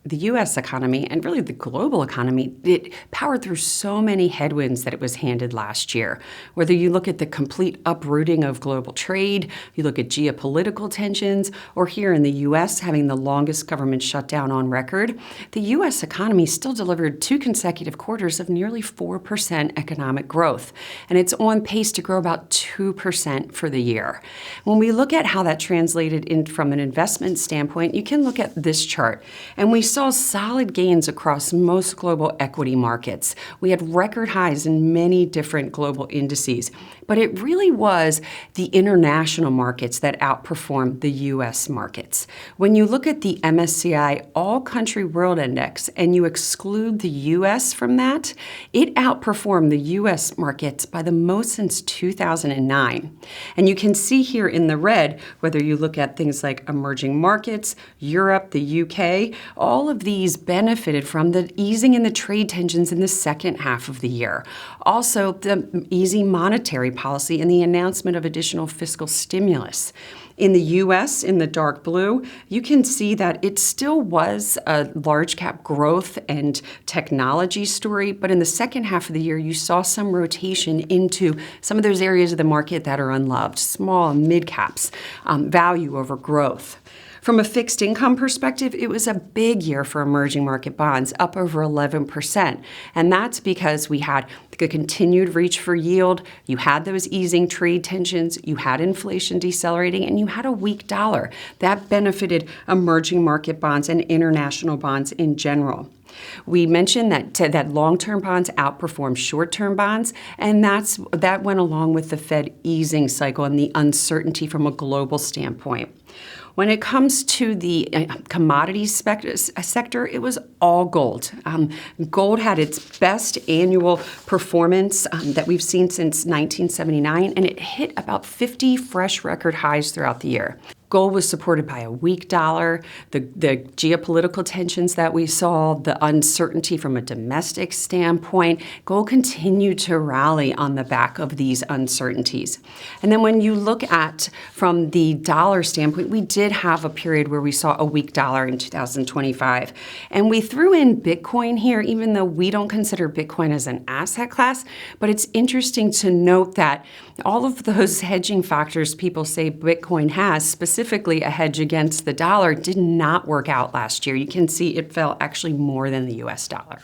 the U.S. economy and really the global economy, it powered through so many headwinds that it was handed last year. Whether you look at the complete uprooting of global trade, you look at geopolitical tensions, or here in the U.S. having the longest government shutdown on record, the U.S. economy still delivered 2 consecutive quarters of nearly 4% economic growth, and it's on pace to grow about 2% for the year. When we look at how that translated in from an investment standpoint, you can look at this chart, and we saw solid gains across most global equity markets. We had record highs in many different global indices, but it really was the international markets that outperformed the U.S. markets. When you look at the MSCI All Country World Index and you exclude the U.S. from that, it outperformed the U.S. markets by the most since 2009. And you can see here in the red, whether you look at things like emerging markets, Europe, the UK, all of these benefited from the easing in the trade tensions in the second half of the year. Also, the easy monetary policy and the announcement of additional fiscal stimulus. In the U.S., in the dark blue, you can see that it still was a large cap growth and technology story, but in the second half of the year, you saw some rotation into some of those areas of the market that are unloved, small and mid caps, value over growth. From a fixed income perspective, it was a big year for emerging market bonds, up over 11%. And that's because we had the continued reach for yield, you had those easing trade tensions, you had inflation decelerating, and you had a weak dollar. That benefited emerging market bonds and international bonds in general. We mentioned that long-term bonds outperformed short-term bonds, and that went along with the Fed easing cycle and the uncertainty from a global standpoint. When it comes to the commodities sector, it was all gold. Gold had its best annual performance that we've seen since 1979, and it hit about 50 fresh record highs throughout the year. Gold was supported by a weak dollar, the geopolitical tensions that we saw, the uncertainty from a domestic standpoint. Gold continued to rally on the back of these uncertainties. And then when you look at from the dollar standpoint, we did have a period where we saw a weak dollar in 2025. And we threw in Bitcoin here, even though we don't consider Bitcoin as an asset class. But it's interesting to note that all of those hedging factors people say Bitcoin has, specifically a hedge against the dollar, did not work out last year. You can see it fell actually more than the US dollar.